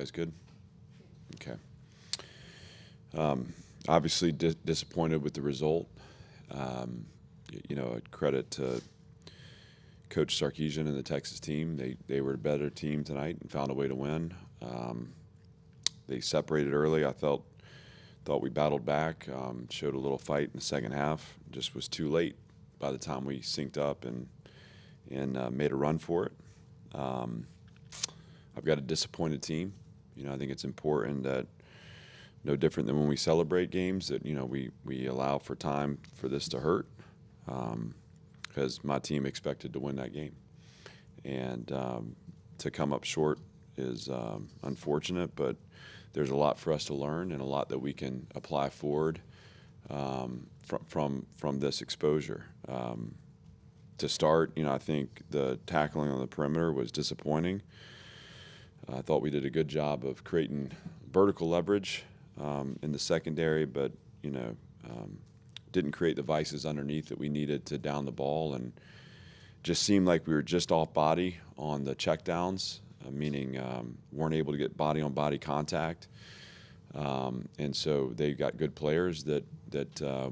guys good? Okay. Obviously disappointed with the result. A credit to Coach Sarkisian and the Texas team. They were a better team tonight and found a way to win. They separated early. I thought we battled back, showed a little fight in the second half. Just was too late by the time we synced up and made a run for it. I've got a disappointed team. I think it's important that, no different than when we celebrate games, that we allow for time for this to hurt, because my team expected to win that game, and to come up short is unfortunate, but there's a lot for us to learn and a lot that we can apply forward from this exposure. To start, I think the tackling on the perimeter was disappointing. I thought we did a good job of creating vertical leverage in the secondary, but didn't create the vices underneath that we needed to down the ball, and just seemed like we were just off body on the checkdowns, meaning weren't able to get body-on-body contact. And so they got good players that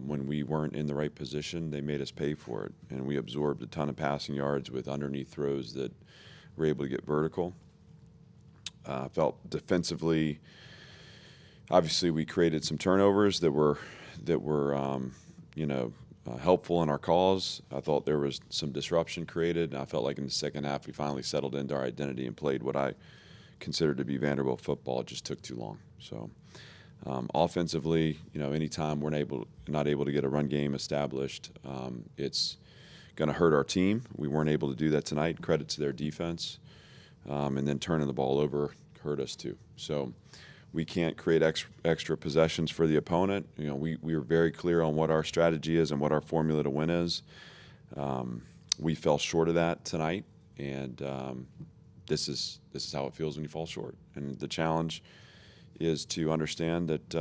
when we weren't in the right position, they made us pay for it, and we absorbed a ton of passing yards with underneath throws that were able to get vertical. Felt defensively, obviously we created some turnovers that were helpful in our cause. I thought there was some disruption created, and I felt like in the second half we finally settled into our identity and played what I consider to be Vanderbilt football. It just took too long. So offensively, anytime we're not able to get a run game established, it's going to hurt our team. We weren't able to do that tonight. Credit to their defense. And then turning the ball over hurt us too. So we can't create extra possessions for the opponent. We were very clear on what our strategy is and what our formula to win is. We fell short of that tonight, and this is how it feels when you fall short. And the challenge is to understand that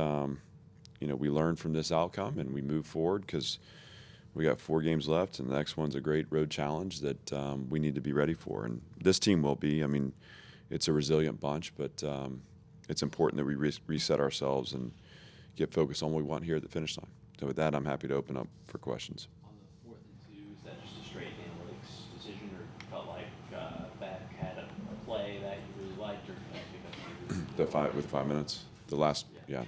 we learn from this outcome and we move forward, because we got 4 games left, and the next one's a great road challenge that we need to be ready for. And this team will be. It's a resilient bunch, but it's important that we reset ourselves and get focused on what we want here at the finish line. So with that, I'm happy to open up for questions. On the 4th and 2, is that just a straight analytics decision, or felt like Beck had a play that you really liked, or With 5 minutes, the last, yeah.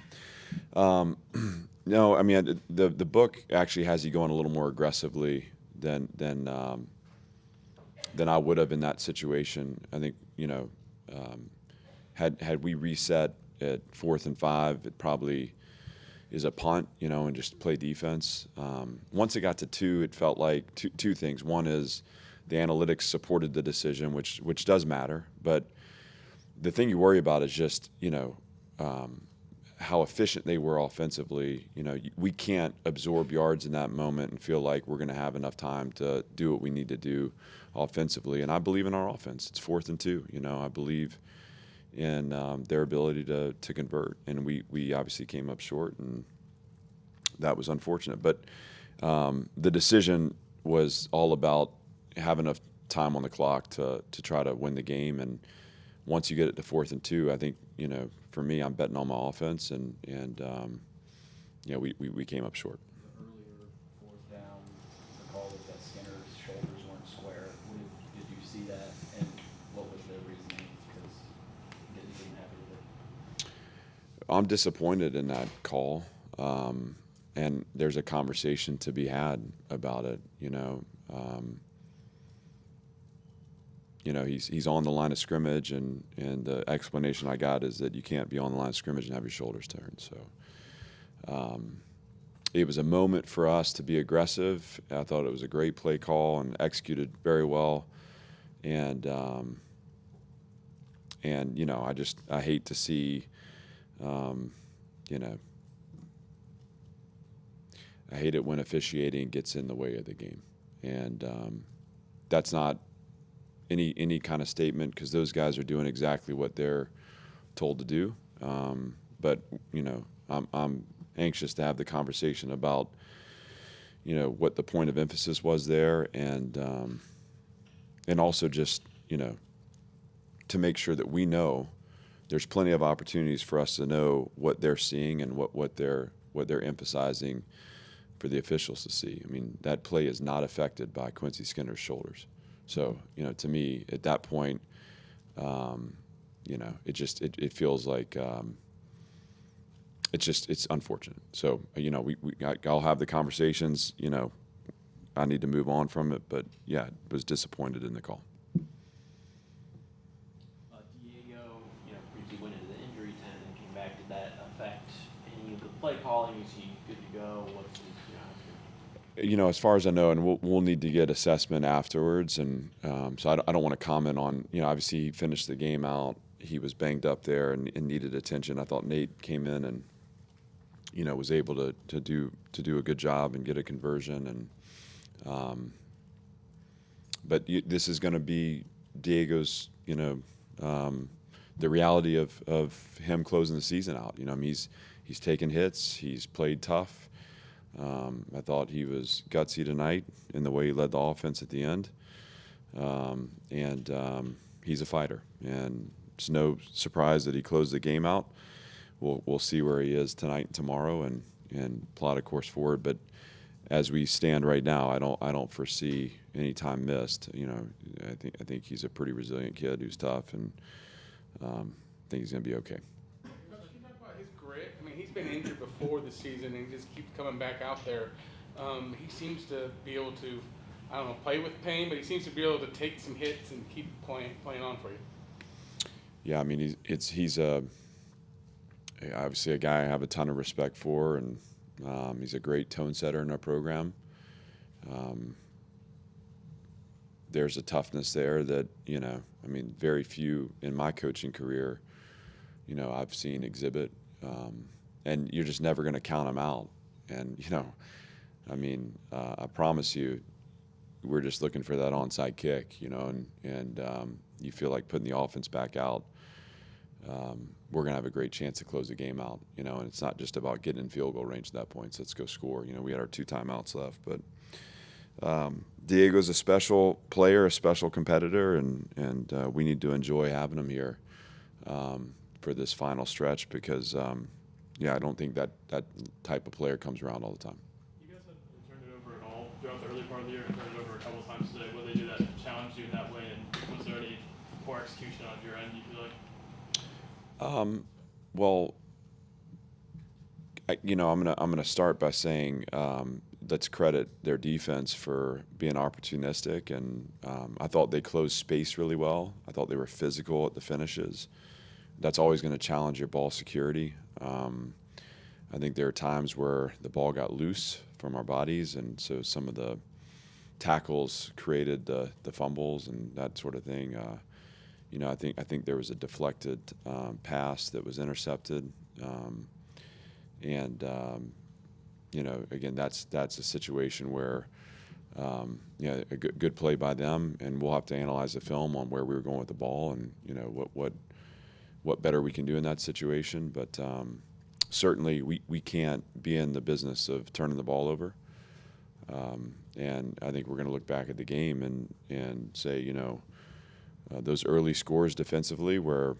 No, the book actually has you going a little more aggressively than I would have in that situation. I think had we reset at 4th and 5, it probably is a punt, and just play defense. Once it got to 2, it felt like two things. One is the analytics supported the decision, which does matter, but the thing you worry about is just how efficient they were offensively. We can't absorb yards in that moment and feel like we're going to have enough time to do what we need to do offensively. And I believe in our offense. It's 4th and 2. I believe in their ability to convert. And we obviously came up short, and that was unfortunate. But the decision was all about having enough time on the clock to try to win the game. And once you get it to 4th and 2, I think, for me, I'm betting on my offense, and we came up short. The earlier 4th down, the call was that Skinner's shoulders weren't square. Did you see that, and what was the reasoning? Because you didn't seem happy with it. I'm disappointed in that call, and there's a conversation to be had about it. He's on the line of scrimmage, and the explanation I got is that you can't be on the line of scrimmage and have your shoulders turned. So it was a moment for us to be aggressive. I thought it was a great play call and executed very well. And I hate to see, I hate it when officiating gets in the way of the game. And that's not any kind of statement, because those guys are doing exactly what they're told to do. But I'm anxious to have the conversation about what the point of emphasis was there, and also just to make sure that we know there's plenty of opportunities for us to know what they're seeing and what they're emphasizing for the officials to see. I mean, that play is not affected by Quincy Skinner's shoulders. So, to me, at that point, it feels like it's unfortunate. So, I'll have the conversations. I need to move on from it, but yeah, was disappointed in the call. Diego, briefly went into the injury tent and came back. Did that affect any of the play calling? Is he good to go? What's his, As far as I know, and we'll need to get assessment afterwards, and so I don't want to comment on. Obviously he finished the game out. He was banged up there and needed attention. I thought Nate came in and was able to do a good job and get a conversion, and but this is going to be Diego's the reality of him closing the season out. He's taken hits. He's played tough. I thought he was gutsy tonight in the way he led the offense at the end, and he's a fighter. And it's no surprise that he closed the game out. We'll see where he is tonight and tomorrow, and plot a course forward. But as we stand right now, I don't foresee any time missed. I think he's a pretty resilient kid who's tough, and I think he's going to be okay. Coach, can you talk about his grit? I mean, he's been injured before the season and he just keeps coming back out there. He seems to be able to, play with pain, but he seems to be able to take some hits and keep playing on for you. Yeah, I mean, he's obviously a guy I have a ton of respect for, and he's a great tone setter in our program. There's a toughness there that, very few in my coaching career, I've seen exhibit. And you're just never going to count them out. And, I promise you, we're just looking for that onside kick, and you feel like putting the offense back out. We're going to have a great chance to close the game out, and it's not just about getting in field goal range at that point, so let's go score. We had our 2 timeouts left, but Diego's a special player, a special competitor, and we need to enjoy having him here for this final stretch because, I don't think that type of player comes around all the time. You guys have turned it over at all throughout the early part of the year and turned it over a couple of times today. What they do that challenged you in that way, and was there any poor execution on your end, you feel like? Well, I'm gonna start by saying let's credit their defense for being opportunistic, and I thought they closed space really well. I thought they were physical at the finishes. That's always going to challenge your ball security. I think there are times where the ball got loose from our bodies, and so some of the tackles created the fumbles and that sort of thing. I think there was a deflected pass that was intercepted, and again, that's a situation where a good play by them, and we'll have to analyze the film on where we were going with the ball, and what better we can do in that situation. But certainly we can't be in the business of turning the ball over, and I think we're going to look back at the game and say, those early scores defensively where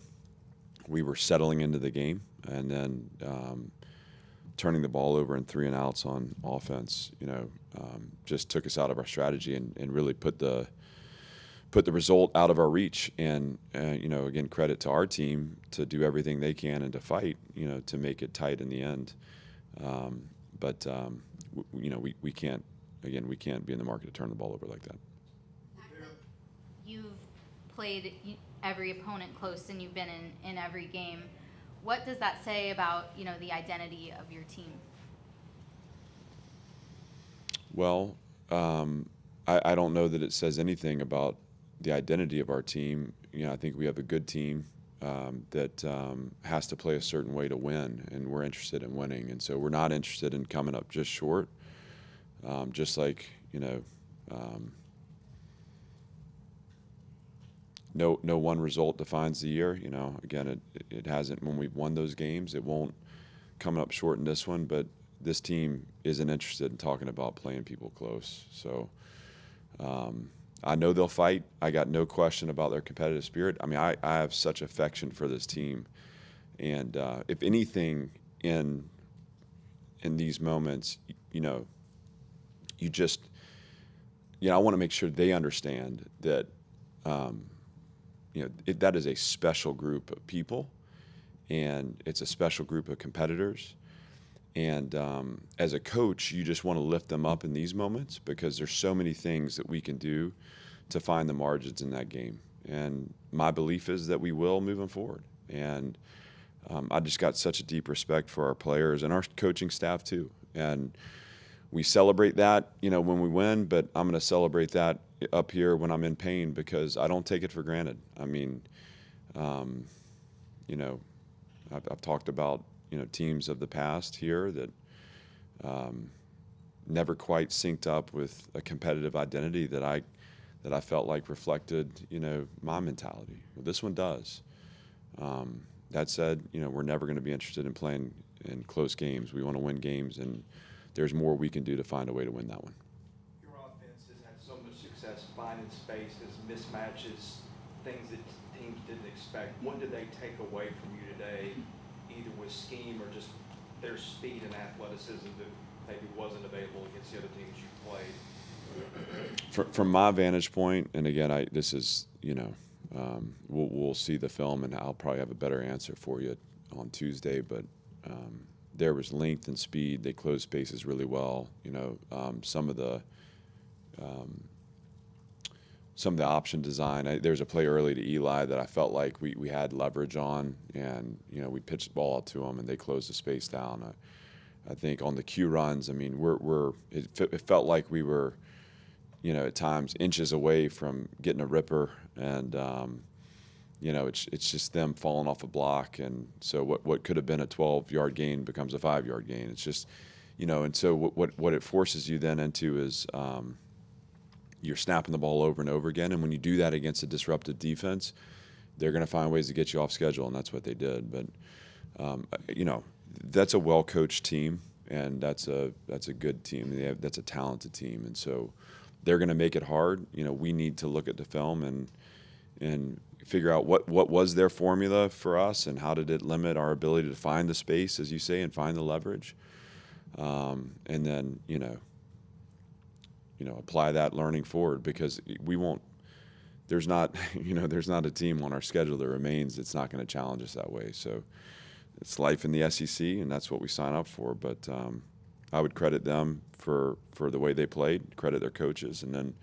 we were settling into the game, and then turning the ball over in 3 and outs on offense, just took us out of our strategy and really put the result out of our reach. And again, credit to our team to do everything they can and to fight, to make it tight in the end. But we can't be in the market to turn the ball over like that. You've played every opponent close, and you've been in every game. What does that say about the identity of your team? Well, I don't know that it says anything about the identity of our team. I think we have a good team that has to play a certain way to win, and we're interested in winning. And so we're not interested in coming up just short, just like, no one result defines the year. Again, it hasn't when we've won those games. It won't coming up short in this one, but this team isn't interested in talking about playing people close. So, I know they'll fight. I got no question about their competitive spirit. I mean, I have such affection for this team, and if anything, in these moments, you know, you just, I want to make sure they understand that, that is a special group of people, and it's a special group of competitors. And as a coach, you just want to lift them up in these moments because there's so many things that we can do to find the margins in that game. And my belief is that we will moving forward. And I just got such a deep respect for our players and our coaching staff too. And we celebrate that, when we win, but I'm going to celebrate that up here when I'm in pain because I don't take it for granted. I mean, I've talked about, teams of the past here that never quite synced up with a competitive identity that I felt like reflected, my mentality. Well, this one does. That said, we're never going to be interested in playing in close games. We want to win games, and there's more we can do to find a way to win that one. Your offense has had so much success finding spaces, mismatches, things that teams didn't expect. What did they take away from you today, either with scheme or just their speed and athleticism that maybe wasn't available against the other teams you played? From my vantage point, and again, this is, we'll see the film, and I'll probably have a better answer for you on Tuesday. But there was length and speed. They closed spaces really well. Some of the option design. There's a play early to Eli that I felt like we had leverage on, and we pitched the ball out to them, and they closed the space down. I think on the Q runs, I mean, it felt like we were, at times inches away from getting a ripper, and it's just them falling off a block, and so what could have been a 12-yard gain becomes a 5-yard gain. It's just, and so what it forces you then into is you're snapping the ball over and over again, and when you do that against a disruptive defense, they're going to find ways to get you off schedule, and that's what they did. But that's a well-coached team, and that's a good team. That's a talented team, and so they're going to make it hard. We need to look at the film and figure out what was their formula for us, and how did it limit our ability to find the space, as you say, and find the leverage, and then apply that learning forward, because we won't. There's not a team on our schedule that remains that's not going to challenge us that way. So it's life in the SEC, and that's what we sign up for. But I would credit them for the way they played, credit their coaches, and then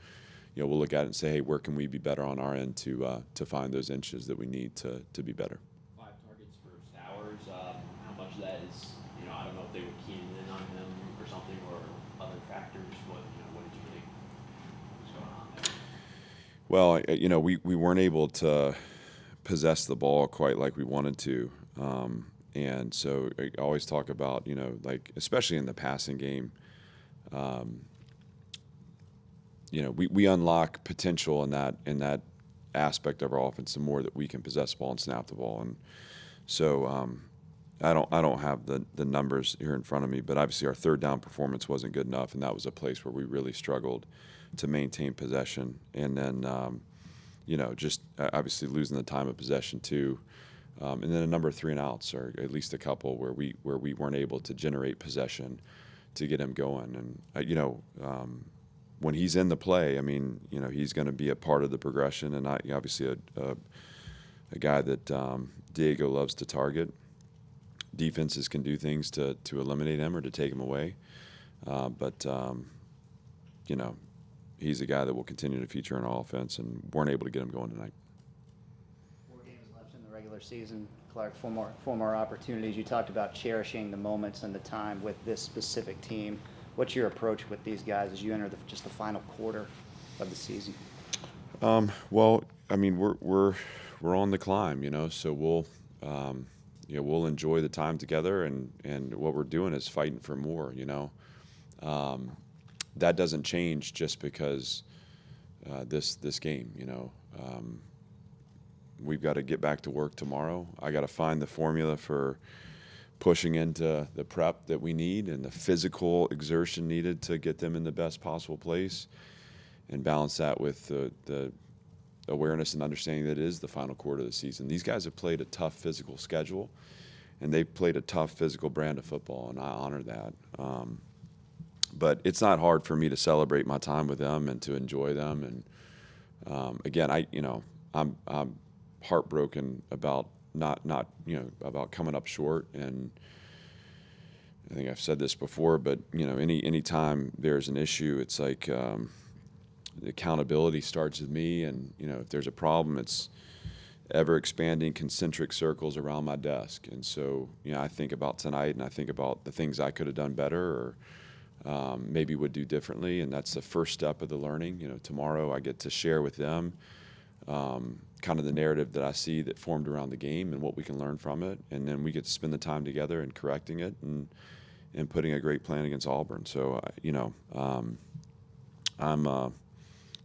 we'll look at it and say, hey, where can we be better on our end to find those inches that we need to be better. 5 targets for Stowers. How much of that is, I don't know if they were keying in on him or something, or other factors. What did you think was going on there? Well, we weren't able to possess the ball quite like we wanted to. And so I always talk about, like, especially in the passing game, we unlock potential in that aspect of our offense the more that we can possess the ball and snap the ball. And so I don't have the numbers here in front of me, but obviously our third down performance wasn't good enough, and that was a place where we really struggled to maintain possession. And then just obviously losing the time of possession too. And then a number of 3 and outs, or at least a couple where we weren't able to generate possession to get him going. And when he's in the play, I mean, he's going to be a part of the progression, and obviously a guy that Diego loves to target. Defenses can do things to eliminate him or to take him away, but he's a guy that will continue to feature in our offense, and weren't able to get him going tonight. 4 games left in the regular season. Clark, 4 more opportunities. You talked about cherishing the moments and the time with this specific team. What's your approach with these guys as you enter just the final quarter of the season? Well, I mean, we're on the climb, so we'll we'll enjoy the time together, and what we're doing is fighting for more. That doesn't change just because this game. We've got to get back to work tomorrow. I got to find the formula for pushing into the prep that we need and the physical exertion needed to get them in the best possible place. and balance that with the awareness and understanding that it is the final quarter of the season. These guys have played a tough physical schedule, and they've played a tough physical brand of football, and I honor that. But it's not hard for me to celebrate my time with them and to enjoy them. And again, I'm heartbroken about not about coming up short. And I think I've said this before, but any time there's an issue, it's like the accountability starts with me. And if there's a problem, it's ever expanding concentric circles around my desk. And so I think about tonight, and I think about the things I could have done better, or maybe would do differently, and that's the first step of the learning. Tomorrow I get to share with them kind of the narrative that I see that formed around the game and what we can learn from it, and then we get to spend the time together and correcting it and putting a great plan against Auburn. So I'm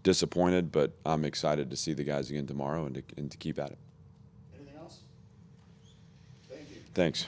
disappointed, but I'm excited to see the guys again tomorrow and to keep at it. Anything else? Thank you. Thanks.